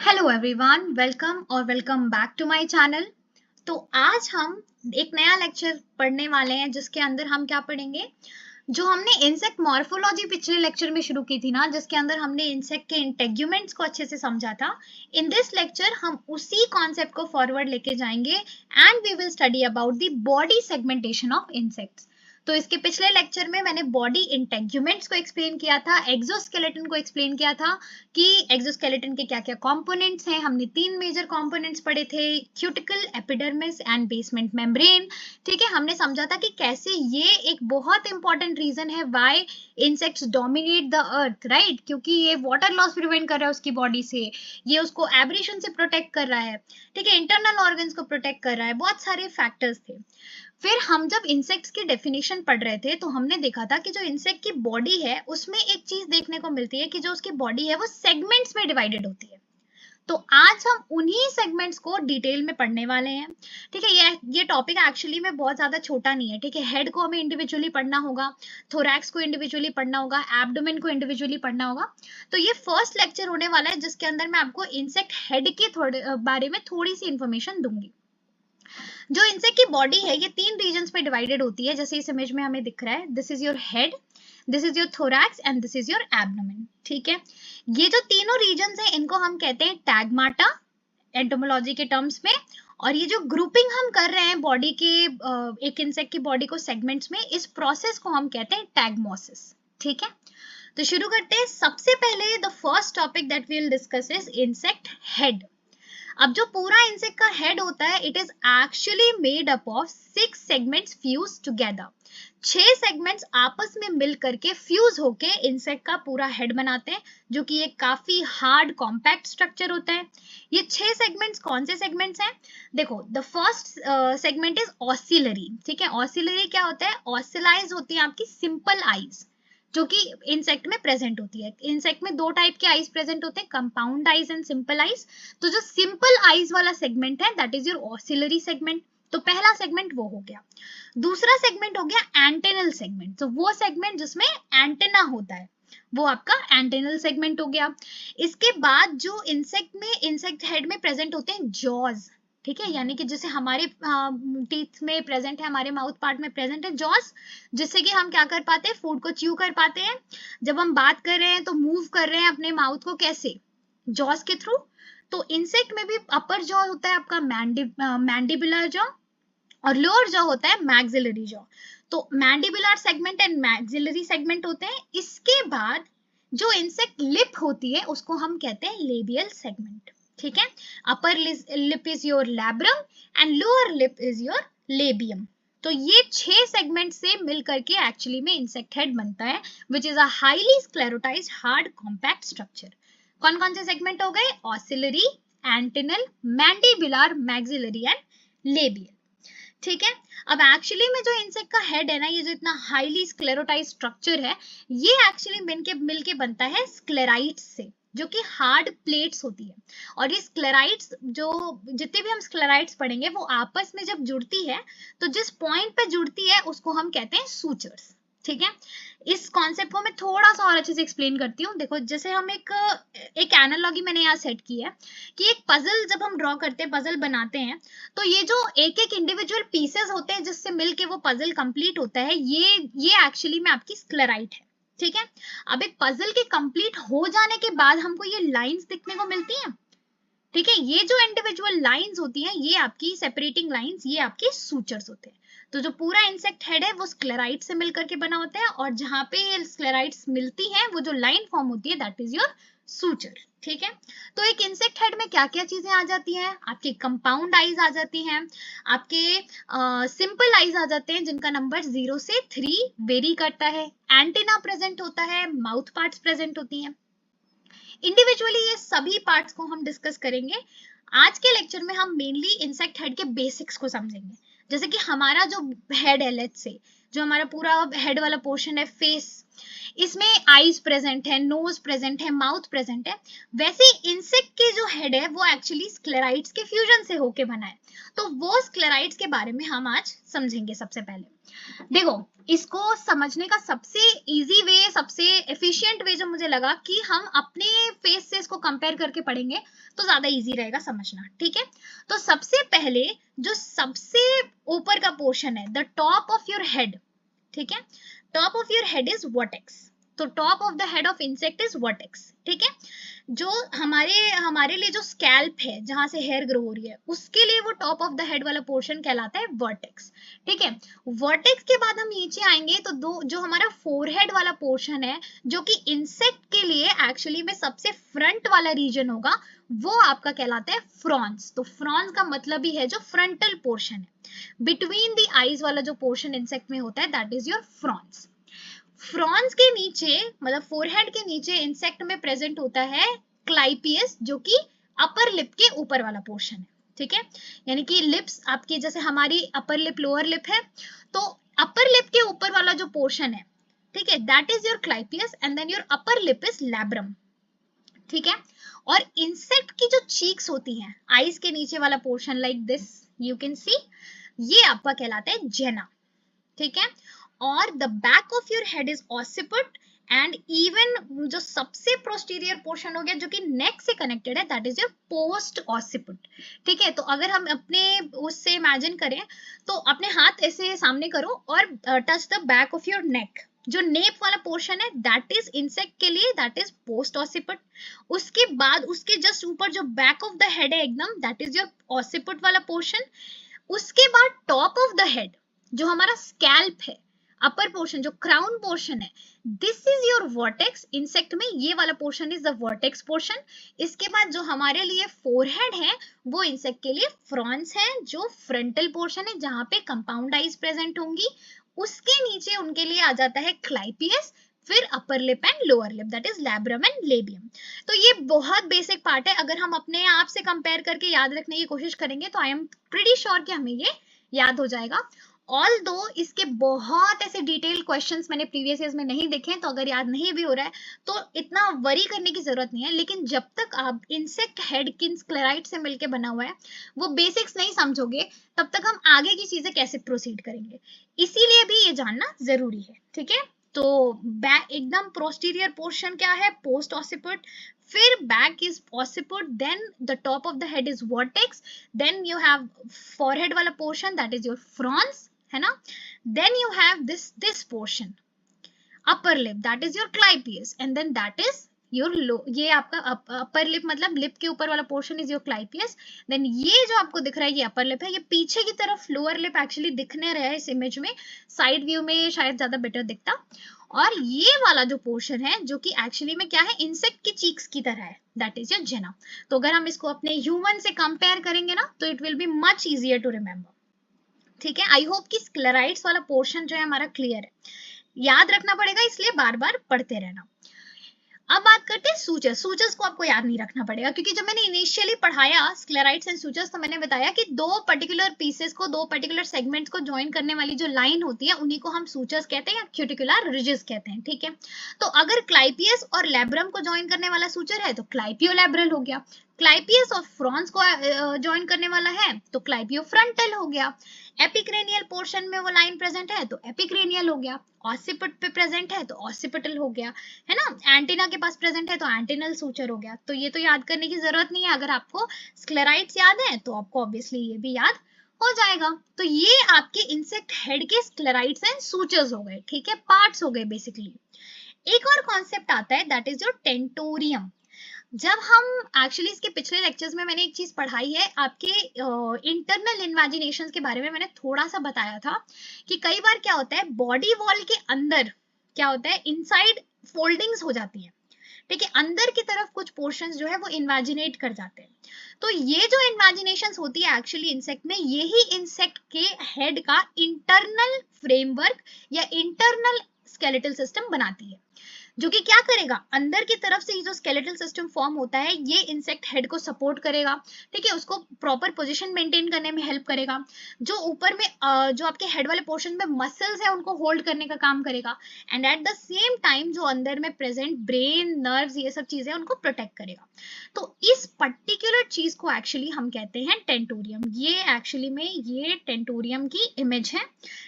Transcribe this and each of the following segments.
Hello everyone, welcome back to my channel. तो आज हम एक नया लेक्चर पढ़ने वाले हैं जिसके अंदर हम क्या पढ़ेंगे, जो हमने इंसेक्ट मॉर्फोलॉजी पिछले लेक्चर में शुरू की थी ना, जिसके अंदर हमने इंसेक्ट के इंटेग्यूमेंट्स को अच्छे से समझा था। इन दिस लेक्चर हम उसी कॉन्सेप्ट को फॉरवर्ड लेके जाएंगे and we will study about the body segmentation of insects. तो इसके पिछले लेक्चर में मैंने बॉडी इंटेग्यूमेंट्स को एक्सप्लेन किया था, एक्सोस्केलेटन को एक्सप्लेन किया था कि एक्सोस्केलेटन के क्या क्या कंपोनेंट्स हैं। हमने 3 मेजर कंपोनेंट्स पढ़े थे, cuticle, epidermis and basement membrane. ठीक है, हमने समझा था कि कैसे ये एक बहुत इंपॉर्टेंट रीजन है why insects dominate the earth, right, क्योंकि ये वाटर लॉस प्रिवेंट कर रहा है उसकी बॉडी से, ये उसको एब्रेशन से प्रोटेक्ट कर रहा है, ठीक है, इंटरनल ऑर्गन्स को प्रोटेक्ट कर रहा है, बहुत सारे फैक्टर्स थे। फिर हम जब इंसेक्ट्स की डेफिनेशन पढ़ रहे थे तो हमने देखा था कि जो इंसेक्ट की बॉडी है उसमें एक चीज देखने को मिलती है कि जो उसकी बॉडी है वो सेगमेंट्स में डिवाइडेड होती है। तो आज हम उन्हीं सेगमेंट्स को डिटेल में पढ़ने वाले हैं। ठीक है, ये टॉपिक एक्चुअली में बहुत ज्यादा छोटा नहीं है। ठीक है, हेड को हमें इंडिविजुअली पढ़ना होगा, थोरैक्स को इंडिविजुअली पढ़ना होगा, एब्डोमेन को इंडिविजुअली पढ़ना होगा। तो ये फर्स्ट लेक्चर होने वाला है जिसके अंदर मैं आपको इंसेक्ट हेड के बारे में थोड़ी सी इंफॉर्मेशन दूंगी। जो इंसेक्ट की बॉडी है ये 3 रीजन्स में डिवाइडेड होती है, जैसे इस इमेज में हमें दिख रहा है। This is your head, this is your thorax and this is your abdomen. ठीक है, ये जो तीनों रीजन्स हैं इनको हम कहते हैं टैगमाटा एंटोमोलॉजी के टर्म्स में। और ये जो ग्रुपिंग हम कर रहे हैं बॉडी के, एक इंसेक्ट की बॉडी को सेगमेंट्स में, इस प्रोसेस को हम कहते हैं टैगमोसिस। ठीक है, तो शुरू करते हैं। सबसे पहले the first topic that we will discuss is insect head. अब जो पूरा इंसेक्ट का हेड होता है, it is actually made up of 6 segments fuse together. 6 segments आपस में मिल करके फ्यूज होके इंसेक्ट का पूरा हेड बनाते हैं, जो कि एक काफी हार्ड कॉम्पैक्ट स्ट्रक्चर होता है। ये 6 सेगमेंट्स कौन से सेगमेंट्स हैं? देखो, द फर्स्ट सेगमेंट इज ऑसिलरी। ठीक है, ऑसिलरी क्या होता है? ऑसिलाइज होती है आपकी सिंपल आईज, जो कि इंसेक्ट में प्रेजेंट होती है। इंसेक्ट में 2 टाइप के आईज प्रेजेंट होते हैं, compound eyes and simple eyes. तो जो सिंपल आईज वाला सेगमेंट है दैट इज योर ऑसिलरी सेगमेंट। तो पहला सेगमेंट वो हो गया। दूसरा सेगमेंट हो गया एंटेनल सेगमेंट। तो वो सेगमेंट जिसमें एंटेना होता है वो आपका एंटेनल सेगमेंट हो गया। इसके बाद जो इंसेक्ट हेड में प्रेजेंट होते हैं जॉज। ठीक है, यानी कि जैसे हमारे टीथ में प्रेजेंट है, हमारे माउथ पार्ट में प्रेजेंट है जॉज, जिससे कि हम क्या कर पाते हैं, फूड को च्यू कर पाते हैं। जब हम बात कर रहे हैं तो मूव कर रहे हैं अपने माउथ को कैसे? जॉज के थ्रू। तो इंसेक्ट में भी अपर जॉ होता है आपका मैंडिबुलर जॉ, और लोअर जॉ होता है मैक्सिलरी जॉ। तो mandibular segment and maxillary segment होते हैं। इसके बाद जो इंसेक्ट लिप होती है उसको हम कहते हैं लेबियल सेगमेंट। ठीक है, अपर lip is your labrum and lower lip is your labium. तो ये 6 सेगमेंट से मिलकर के एक्चुअली में इंसेक्ट हेड बनता है, which is a highly sclerotized hard compact structure. कौन कौन से सेगमेंट हो गए? Ocular, antennal, mandibular, maxillary and labial. ठीक है, अब एक्चुअली में जो इंसेक्ट का हेड है ना, ये जो इतना हाईली स्क्लेरोटाइज स्ट्रक्चर है, ये एक्चुअली मिलके बनता है स्क्लेराइट्स से, जो कि हार्ड प्लेट्स होती है। और ये स्क्लेराइट्स, जो जितने भी हम स्क्लेराइट्स पढ़ेंगे, वो आपस में जब जुड़ती है तो जिस पॉइंट पे जुड़ती है उसको हम कहते हैं सूचर्स। ठीक है, इस कॉन्सेप्ट को मैं थोड़ा सा और अच्छे से एक्सप्लेन करती हूँ। देखो, जैसे हम एक एनालॉजी मैंने यहाँ सेट की है कि एक पजल जब हम ड्रॉ करते हैं, पजल बनाते हैं, तो ये जो एक एक इंडिविजुअल पीसेस होते हैं जिससे मिलके वो पजल कंप्लीट होता है, ये एक्चुअली में आपकी स्क्लेराइट है। ठीक है, अब एक पजल के कंप्लीट हो जाने के बाद हमको ये लाइंस दिखने को मिलती हैं। ठीक है, ये जो इंडिविजुअल लाइंस होती हैं, ये आपकी सेपरेटिंग लाइंस, ये आपके सूचर्स होते हैं। तो जो पूरा इंसेक्ट हेड है वो स्क्लेराइट से मिलकर के बना होता है, और जहां पे ये स्क्लेराइट्स मिलती हैं, वो जो लाइन फॉर्म होती है, दैट इज योर सूचर। ठीक है, तो एक इंसेक्ट हेड में क्या क्या चीजें आ जाती हैं? आपके कंपाउंड आईज आ जाती हैं, आपके सिंपल आईज आ जाते हैं जिनका नंबर 0 से 3 वेरी करता है, एंटेना प्रेजेंट होता है, माउथ पार्ट्स प्रेजेंट होती हैं। इंडिविजुअली ये सभी पार्ट्स को हम डिस्कस करेंगे। आज के लेक्चर में हम मेनली इंसेक्ट हेड के बेसिक्स को समझेंगे। जैसे कि हमारा जो हेड है, लेट्स से जो हमारा पूरा हेड वाला पोर्शन है, फेस, इसमें आईज प्रेजेंट है, नोज प्रेजेंट है, माउथ प्रेजेंट है। वैसे इंसेक्ट के जो हेड है वो एक्चुअली स्क्लेराइट्स के फ्यूजन से होके बना है। तो वो स्क्लेराइट्स के बारे में हम आज समझेंगे सबसे पहले। देखो, इसको समझने का सबसे इजी वे, सबसे एफिशिएंट वे जो मुझे लगा कि हम अपने फेस से इसको कंपेयर करके पढ़ेंगे तो ज्यादा इजी रहेगा समझना, ठीक है। तो सबसे पहले जो सबसे ऊपर का पोर्शन है, the top of your head, ठीक है, top of your head is vertex. तो top of the head of insect is vertex, ठीक है। जो हमारे लिए जो स्कैल्प है, जहां से हेयर ग्रो हो रही है, उसके लिए वो टॉप ऑफ द हेड वाला पोर्शन कहलाता है वर्टेक्स, ठीक है। वर्टेक्स के बाद हम नीचे आएंगे तो जो हमारा फोरहेड वाला पोर्शन है, जो कि इंसेक्ट के लिए एक्चुअली में सबसे फ्रंट वाला रीजन होगा, वो आपका कहलाता है फ्रॉन्स। तो फ्रॉन्स का मतलब ही है जो फ्रंटल पोर्शन है, बिटवीन द आईज वाला जो पोर्शन इंसेक्ट में होता है, that is your Fronx. Fronx के नीचे, मतलब फोरहेड के नीचे इंसेक्ट में प्रेजेंट होता है क्लाइपियस, जो कि अपर लिप के ऊपर वाला पोर्शन है, ठीक है। यानी कि लिप्स आपकी, जैसे हमारी अपर लिप लोअर लिप है, तो अपर लिप के ऊपर वाला जो पोर्शन है, ठीक है, that is your clypeus, and then your upper lip is labrum, ठीक है। और इंसेक्ट की जो चीक्स होती हैं, आईज के नीचे वाला portion like this you can see, ये आपका कहलाता है जेना, ठीक है। और the back of your head is occiput, and even जो सबसे प्रोस्टीरियर पोर्शन हो गया जो कि नेक से कनेक्टेड है, दैट इज योर पोस्ट ऑसिपिट, ठीक है। तो अगर हम अपने उससे इमेजिन करें तो अपने हाथ ऐसे सामने करो और touch the back of your neck, जो नेप वाला पोर्शन है दैट इज इंसेक्ट के लिए, दैट इज पोस्ट ऑसिपिट। उसके बाद उसके जस्ट ऊपर जो बैक ऑफ द हेड है एकदम, दैट इज योर ऑसिपिट वाला पोर्शन। उसके बाद टॉप ऑफ द हेड जो हमारा स्कैल्प है, अपर पोर्शन जो क्राउन पोर्शन है, this is your vertex. Insect में ये वाला portion is the vertex portion. इसके बाद जो हमारे लिए फोरहेड है, वो इंसेक्ट के लिए फ्रॉन्स है, जो फ्रंटल पोर्शन है जहां पे कंपाउंड आईज प्रेजेंट होंगी। उसके नीचे उनके लिए आ जाता है क्लाइपियस, फिर upper lip and lower lip, that is labrum and labium. तो ये बहुत बेसिक पार्ट है, अगर हम अपने आप से कंपेयर करके याद रखने की कोशिश करेंगे तो आई एम प्रीटी श्योर कि हमें ये याद हो जाएगा। ऑल दो इसके बहुत ऐसे डिटेल क्वेश्चंस मैंने प्रीवियस ईयर्स में नहीं देखे हैं, तो अगर याद नहीं भी हो रहा है तो इतना वरी करने की जरूरत नहीं है। लेकिन जब तक आप इंसेक्ट हेड किन स्क्लेराइड से मिलकर बना हुआ है वो बेसिक्स नहीं समझोगे, तब तक हम आगे की चीजें कैसे प्रोसीड करेंगे, इसीलिए भी ये जानना जरूरी है, ठीक है। तो बैक एकदम प्रोस्टीरियर पोर्शन क्या है, पोस्ट ऑसिपिट, फिर back is occiput, then the top of the head is vertex, then you have forehead वाला portion that is your frons, है ना। Then you have this portion upper lip, that is your clypeus, and then that is your low, ये आपका upper lip मतलब lip के ऊपर वाला portion is your clypeus. Then ये जो आपको दिख रहा है ये अपर लिप है, ये पीछे की तरफ लोअर लिप एक्चुअली दिखने रहा है इस इमेज में, साइड व्यू में शायद ज्यादा बेटर दिखता। और ये वाला जो पोर्शन है जो कि एक्चुअली में क्या है, इंसेक्ट की चीक्स की तरह है, दैट इज योर जेना। तो अगर हम इसको अपने ह्यूमन से कंपेयर करेंगे ना तो it will be much easier to remember, ठीक है। आई होप कि स्क्लेराइड्स वाला पोर्शन जो है हमारा क्लियर है, याद रखना पड़ेगा इसलिए बार बार पढ़ते रहना। अब बात करते हैं सूचर्स। सूचर्स को आपको याद नहीं रखना पड़ेगा, क्योंकि जब मैंने इनिशियली पढ़ाया स्क्लेराइड्स एंड सूचर्स तो मैंने बताया कि दो पर्टिकुलर पीसेस को, दो पर्टिकुलर सेगमेंट्स को ज्वाइन करने वाली जो लाइन होती है उन्हीं को हम सूचर्स कहते हैं या क्यूटिकुलर रिजेस कहते हैं, ठीक है। तो अगर क्लाइपियस और लैब्रम को ज्वाइन करने वाला सूचर है तो क्लाइपियोलैब्रल हो गया, क्लाइपियस और फ्रॉन्स को ज्वाइन करने वाला है तो क्लाइपियोफ्रंटल हो गया, एपिक्रेनियल पोर्शन में वो लाइन प्रेजेंट है तो एपिक्रेनियल हो गया, ऑसिपिट पे प्रेजेंट है तो ऑसिपिटल हो गया, है ना। एंटीना के पास प्रेजेंट है तो एंटीनल सूचर हो गया। तो ये तो याद करने की जरूरत नहीं है, अगर आपको स्क्लेराइड्स याद है तो आपको ऑब्वियसली ये भी याद हो जाएगा। तो ये आपके इंसेक्ट हेड के स्क्लेराइड्स एंड सूचर्स हो गए, ठीक है, पार्ट्स हो गए बेसिकली। एक और कॉन्सेप्ट आता है दैट इज योर टेंटोरियम। जब हम एक्चुअली इसके पिछले लेक्चर्स में मैंने एक चीज पढ़ाई है, आपके इंटरनल इमेजिनेशन के बारे में मैंने थोड़ा सा बताया था कि कई बार क्या होता है बॉडी वॉल के अंदर क्या होता है, इनसाइड फोल्डिंग्स हो जाती है, ठीक है, अंदर की तरफ कुछ पोर्शंस जो है वो इमेजिनेट कर जाते हैं। तो ये जो इमेजिनेशंस होती है एक्चुअली इंसेक्ट में, यही इंसेक्ट के हेड का इंटरनल फ्रेमवर्क या इंटरनल स्केलेटल सिस्टम बनाती है। जो कि क्या करेगा, अंदर की तरफ से ये जो स्केलेटल सिस्टम फॉर्म होता है ये इंसेक्ट हेड को सपोर्ट करेगा, ठीक है, उसको प्रॉपर पोजीशन मेंटेन करने में हेल्प करेगा। जो ऊपर में जो आपके हेड वाले पोर्शन में मसल्स है उनको होल्ड करने का काम करेगा, and at the same time जो अंदर में प्रेजेंट ब्रेन, नर्व्स, ये सब चीजें उनको प्रोटेक्ट करेगा। तो इस पर्टिकुलर चीज को एक्चुअली हम कहते हैं टेंटोरियम। ये एक्चुअली में ये टेंटोरियम की इमेज है,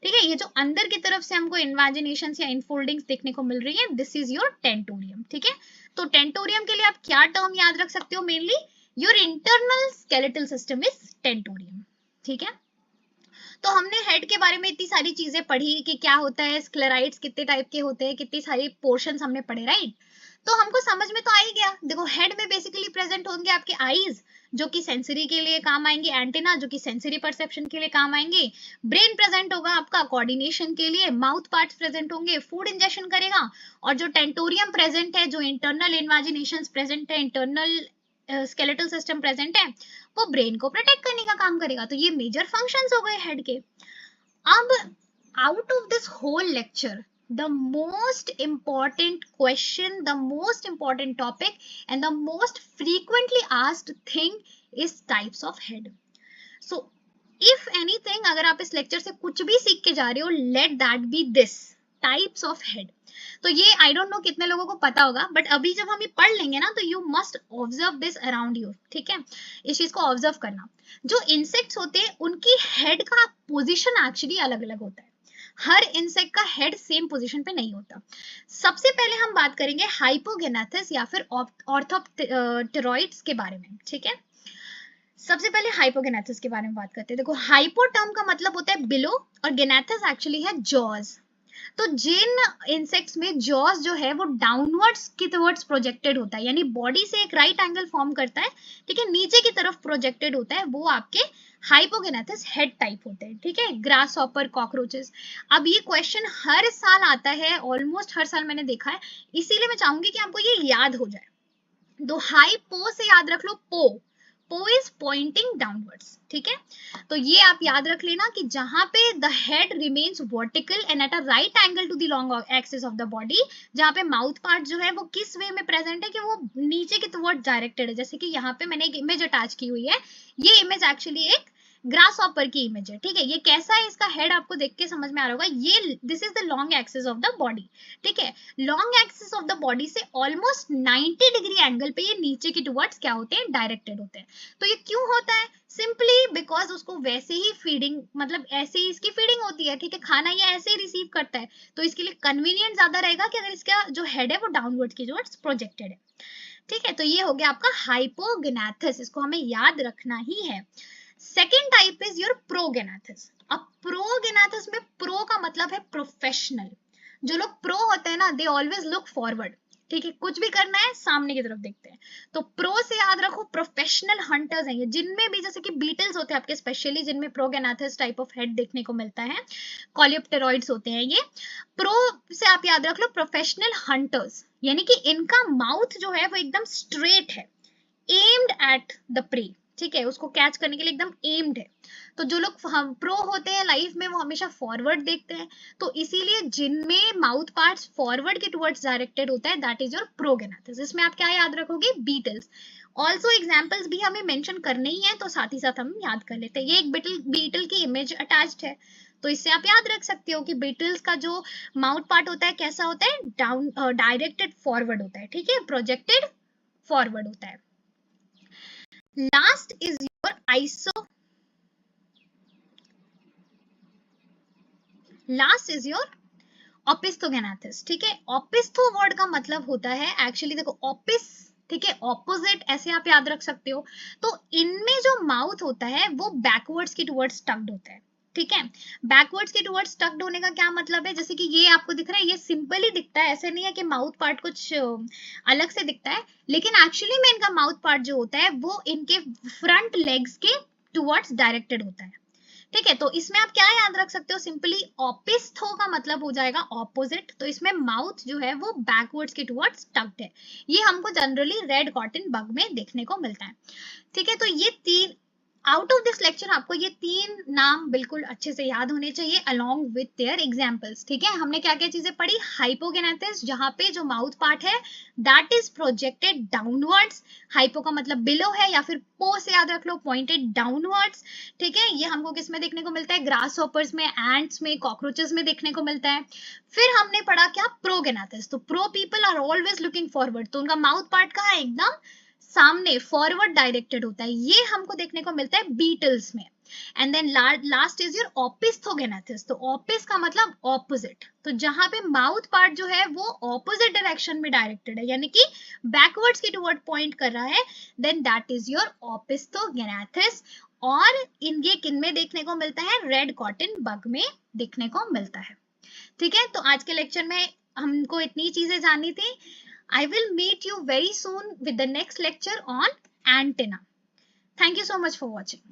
ठीक है। ये जो अंदर की तरफ से हमको इन्वेजिनेशन या इनफोल्डिंग्स देखने को मिल रही है, दिस इज योर टेंटोरियम, ठीक है। तो टेंटोरियम के लिए आप क्या टर्म याद रख सकते हो, mainly your internal skeletal system is tentorium, ठीक है। तो हमने हेड के बारे में इतनी सारी चीजें पढ़ी कि क्या होता है, स्क्लेराइड्स कितने टाइप के होते हैं, कितनी सारी पोर्शंस हमने पढ़े, राइट। तो हमको समझ में तो आ ही गया। देखो हेड में बेसिकली प्रेजेंट होंगे आपके आईज जो कि सेंसरी के लिए काम आएंगे, एंटेना जो कि सेंसरी परसेप्शन के लिए काम आएंगे, ब्रेन प्रेजेंट होगा आपका कोऑर्डिनेशन के लिए, माउथ पार्ट्स प्रेजेंट होंगे, फूड इंजेक्शन करेगा, और जो टेंटोरियम प्रेजेंट है, जो इंटरनल इन्वेजिनेशन प्रेजेंट है, इंटरनल स्केलेटल सिस्टम प्रेजेंट है, वो ब्रेन को प्रोटेक्ट करने का काम करेगा। तो ये मेजर फंक्शंस हो गए हेड के। अब out of this whole lecture the most important question, the most important topic and the most frequently asked thing is types of head. So if anything, अगर आप इस लेक्चर से कुछ भी सीख के जा रहे हो, let that be this types of head. तो ये आई डोंट नो कितने लोगों को पता होगा, बट अभी जब हम ये पढ़ लेंगे ना तो you must observe this around you, ठीक है। इस चीज को ऑब्जर्व करना। जो इंसेक्ट्स होते हैं उनकी हेड का पोजीशन एक्चुअली अलग अलग होता है। हर इंसेक्ट का हेड सेम पोजीशन पे नहीं होता। सबसे पहले हम बात करेंगे हाइपोगेनाथिस या फिर ऑर्थोप्टेरॉइड्स के बारे में, ठीक है। सबसे पहले हाइपोगेनाथिस के बारे में बात करते हैं। देखो हाइपो टर्म का मतलब होता है बिलो, और गेनाथिस एक्चुअली है जॉज। तो जिन इंसेक्ट्स में जॉज जो है वो डाउनवर्ड्स की टुवर्ड्स प्रोजेक्टेड होता है, यानी बॉडी से एक राइट एंगल फॉर्म करता है, ठीक है, नीचे की तरफ प्रोजेक्टेड होता है, वो आपके हाइपोगेनाथिस हेड टाइप होते हैं, ठीक है। Grass hopper, cockroaches. अब ये क्वेश्चन हर साल आता है, ऑलमोस्ट हर साल मैंने देखा है, इसीलिए मैं चाहूंगी कि आपको ये याद हो जाए। तो हाइपो से याद रख लो पो, पो इज पॉइंटिंग डाउनवर्ड्स, ठीक है। तो ये आप याद रख लेना कि जहां पे the head remains vertical and at a right angle to the long axis of the body, जहां पे माउथ पार्ट जो है वो किस वे में प्रेजेंट है कि वो नीचे की टुवर्ड डायरेक्टेड है। जैसे कि यहाँ पे मैंने एक इमेज अटैच की हुई है, ये इमेज एक्चुअली एक ग्रास हॉपर की इमेज है, ठीक है। ये कैसा है, इसका हेड आपको देख के समझ में आ रहा होगा, ये this is the long axis of the body, ठीक है। Long axis of the body से ऑलमोस्ट 90 डिग्री एंगल पे ये नीचे की टुवर्ड्स क्या होते हैं, डायरेक्टेड होते हैं। तो ये क्यों होता है, सिंपली बिकॉज उसको वैसे ही फीडिंग, मतलब ऐसे ही इसकी फीडिंग होती है, ठीक है, खाना ये ऐसे ही रिसीव करता है, तो इसके लिए कन्वीनियंट ज्यादा रहेगा कि अगर इसका जो हेड है वो डाउनवर्ड की टुवर्ड्स प्रोजेक्टेड है, ठीक है। तो ये हो गया आपका हाइपोगेनाथिस, इसको हमें याद रखना ही है। Second type is your prognathous. अब प्रोगेनाथिस में प्रो का मतलब है प्रोफेशनल। जो लोग प्रो होते हैं ना, दे ऑलवेज लुक फॉरवर्ड, ठीक है, कुछ भी करना है सामने की तरफ देखते हैं। तो प्रो से याद रखो प्रोफेशनल हंटर्स हैं ये, जिनमें भी जैसे कि बीटल्स होते हैं आपके, स्पेशली जिनमें प्रोगेनाथिस टाइप ऑफ हेड देखने को मिलता है, कॉलियोप्टेरॉइड्स होते हैं ये। प्रो से आप याद रख लो प्रोफेशनल हंटर्स, यानी कि इनका माउथ जो है वो एकदम स्ट्रेट है, एम्ड एट द प्रे, ठीक है, उसको कैच करने के लिए एकदम एम्ड है। तो जो लोग हम प्रो होते हैं लाइफ में वो हमेशा फॉरवर्ड देखते हैं, तो इसीलिए जिनमें माउथ पार्ट्स फॉरवर्ड के टुवर्ड्स डायरेक्टेड होता है, दैट इज योर प्रोगेनाथिस। इसमें आप क्या याद रखोगे, बीटल्स। ऑल्सो एग्जाम्पल्स भी हमें मेंशन करने ही है, तो साथ ही साथ हम याद कर लेते हैं। ये एक बीटल की इमेज अटैच्ड है, तो इससे आप याद रख सकते हो कि बीटल्स का जो माउथ पार्ट होता है कैसा होता है, डाउन डायरेक्टेड फॉरवर्ड होता है, ठीक है, प्रोजेक्टेड फॉरवर्ड होता है। Last is your ओपिस्थोगेनाथिस, ठीक है। ओपिस्थो वर्ड का मतलब होता है एक्चुअली, देखो ओपिस, ठीक है, ऑपोजिट, ऐसे आप याद रख सकते हो। तो इनमें जो माउथ होता है वो बैकवर्ड्स की टुवर्ड्स टक्ड होता है, ठीक है। बैकवर्ड्स के टुवर्ड्स टक्ड होने का क्या मतलब है, जैसे कि ये आपको दिख रहा है, ये सिंपली दिखता है, ऐसे नहीं है कि माउथ पार्ट कुछ अलग से दिखता है, लेकिन एक्चुअली में इनका माउथ पार्ट जो होता है वो इनके फ्रंट लेग्स के टुवर्ड्स डायरेक्टेड होता है, ठीक है। तो इसमें आप क्या याद रख सकते हो, सिंपली ओपिस्थो का मतलब हो जाएगा ऑपोजिट, तो इसमें माउथ जो है वो बैकवर्ड्स के टुवर्ड्स टक्ड है। ये हमको जनरली रेड कॉटन बग में देखने को मिलता है, ठीक है। तो ये तीन आउट ऑफ दिस लेक्चर आपको ये 3 नाम बिल्कुल अच्छे से याद होने चाहिए along with their examples, ठीक है। हमने क्या क्या चीजें पढ़ी, हाइपोगेनेथिस जहां पे जो माउथ पार्ट है that is projected downwards, hypo का मतलब बिलो है, या फिर पो से याद रख लो पॉइंटेड डाउनवर्ड्स, ठीक है। ये हमको किस में देखने को मिलता है, ग्रास हॉपर्स में, एंट्स में, कॉकरोचेस में देखने को मिलता है। फिर हमने पढ़ा क्या, प्रोगेनेथिस, तो pro people are always looking forward, तो उनका माउथ पार्ट कहाँ है, एकदम सामने फॉरवर्ड डायरेक्टेड होता है, ये हमको देखने को मिलता है बीटल्स में। And then last is your opisthognathous, तो ओपिस का मतलब ऑपोजिट, तो जहां पे माउथ पार्ट जो है वो ऑपोजिट डायरेक्शन में डायरेक्टेड है, यानी कि बैकवर्ड्स की टुवर्ड पॉइंट कर रहा है, देन दैट इज योर ओपिस्थोगेनेथिस। और ये किन में देखने को मिलता है, रेड कॉटन बग में देखने को मिलता है, ठीक है। तो आज के लेक्चर में हमको इतनी चीजें जाननी थी। I will meet you very soon with the next lecture on antenna. Thank you so much for watching.